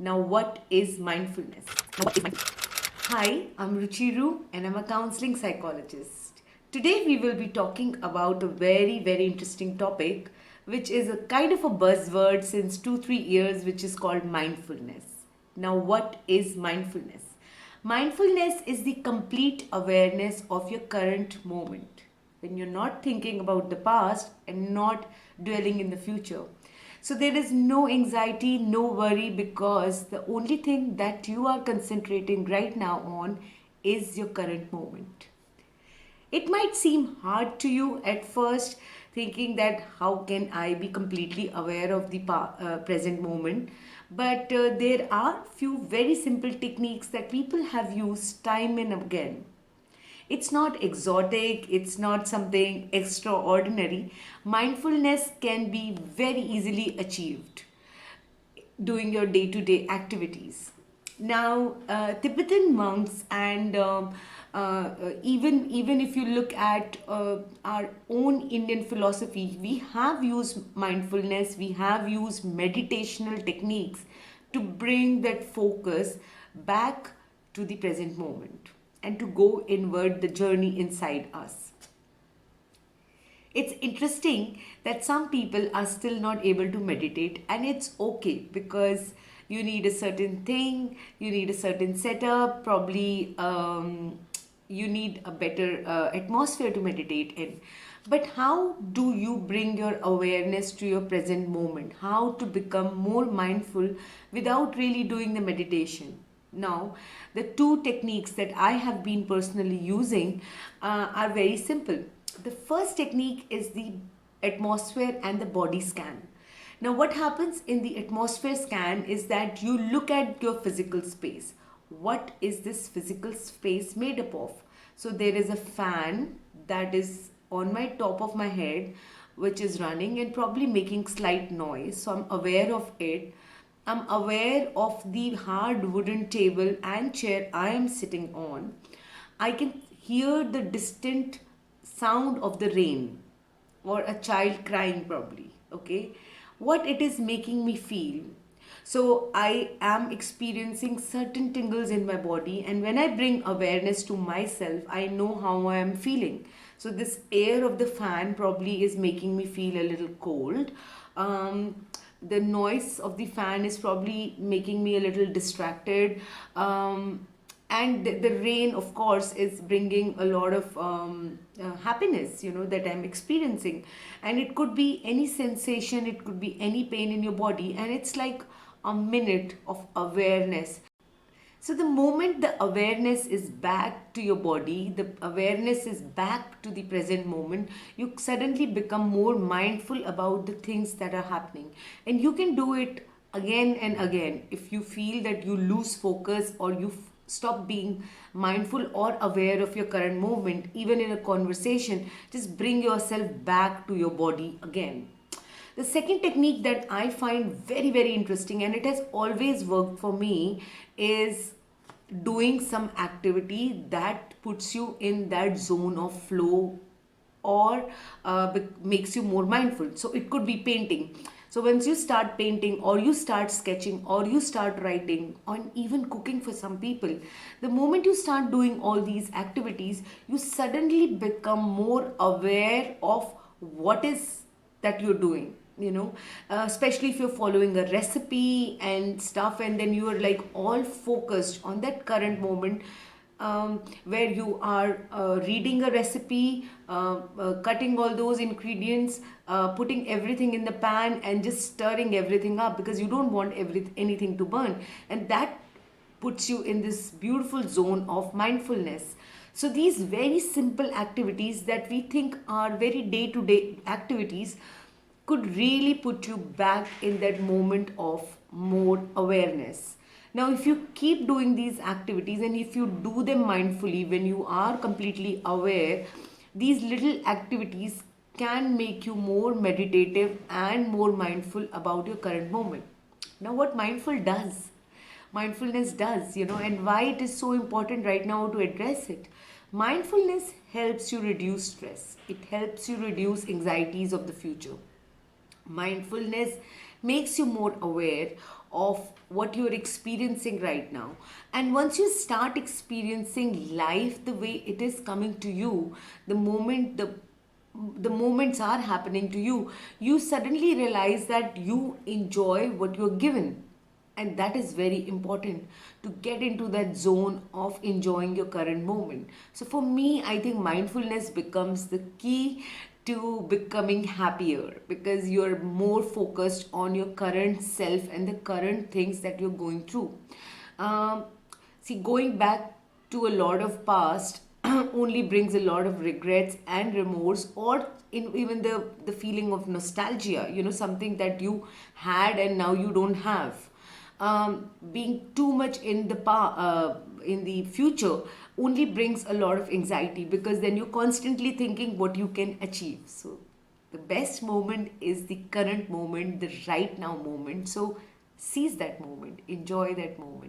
Now, what is mindfulness? Hi, I'm Ruchi Ruuh and I'm a counseling psychologist. Today, we will be talking about a very interesting topic, which is a kind of a buzzword since 2 3 years, which is called mindfulness. Now, what is mindfulness? Mindfulness is the complete awareness of your current moment when you're not thinking about the past and not dwelling in the future. So there is no anxiety, no worry, because the only thing that you are concentrating right now on is your current moment. It might seem hard to you at first, thinking that how can I be completely aware of the present moment? But there are few very simple techniques that people have used time and again. It's not exotic, it's not something extraordinary. Mindfulness can be very easily achieved doing your day to day activities. Now, Tibetan monks and even if you look at our own Indian philosophy, we have used mindfulness, we have used meditational techniques to bring that focus back to the present moment and to go inward the journey inside us. It's interesting that some people are still not able to meditate, and it's okay because you need a certain thing, you need a certain setup, probably you need a better atmosphere to meditate in. But how do you bring your awareness to your present moment? How to become more mindful without really doing the meditation? Now, the two techniques that I have been personally using are very simple. The first technique is the atmosphere and the body scan. Now, what happens in the atmosphere scan is that you look at your physical space. What is this physical space made up of? So, there is a fan that is on my top of my head, which is running and probably making slight noise. So, I'm aware of it. I'm aware of the hard wooden table and chair I am sitting on. I can hear the distant sound of the rain or a child crying, probably. Okay, what it is making me feel. So I am experiencing certain tingles in my body, and when I bring awareness to myself, I know how I am feeling. So this air of the fan probably is making me feel a little cold. The noise of the fan is probably making me a little distracted. And the rain, of course, is bringing a lot of happiness, that I'm experiencing. And it could be any sensation, it could be any pain in your body, and it's like a minute of awareness. So the moment the awareness is back to your body, the awareness is back to the present moment, you suddenly become more mindful about the things that are happening. And you can do it again and again. If you feel that you lose focus or you stop being mindful or aware of your current moment, even in a conversation, just bring yourself back to your body again. The second technique that I find very interesting, and it has always worked for me, is doing some activity that puts you in that zone of flow or makes you more mindful. So it could be painting. So once you start painting or you start sketching or you start writing or even cooking for some people, the moment you start doing all these activities, you suddenly become more aware of what is that you're doing, especially if you're following a recipe and stuff, and then you are like all focused on that current moment, where you are reading a recipe, cutting all those ingredients, putting everything in the pan and just stirring everything up because you don't want anything to burn, and that puts you in this beautiful zone of mindfulness. So these very simple activities that we think are very day to day activities could really put you back in that moment of more awareness. Now, if you keep doing these activities and if you do them mindfully, when you are completely aware, these little activities can make you more meditative and more mindful about your current moment. Now, what mindfulness does, and why it is so important right now to address it. Mindfulness helps you reduce stress, it helps you reduce anxieties of the future. Mindfulness makes you more aware of what you're experiencing right now. And once you start experiencing life the way it is coming to you, the moments are happening to you, you suddenly realize that you enjoy what you're given. And that is very important, to get into that zone of enjoying your current moment. So for me, I think mindfulness becomes the key to becoming happier, because you're more focused on your current self and the current things that you're going through. um, See, going back to a lot of past only brings a lot of regrets and remorse, or even the feeling of nostalgia, something that you had and now you don't have. Being too much in the future only brings a lot of anxiety, because then you're constantly thinking what you can achieve. So the best moment is the current moment, the right now moment. So seize that moment, enjoy that moment.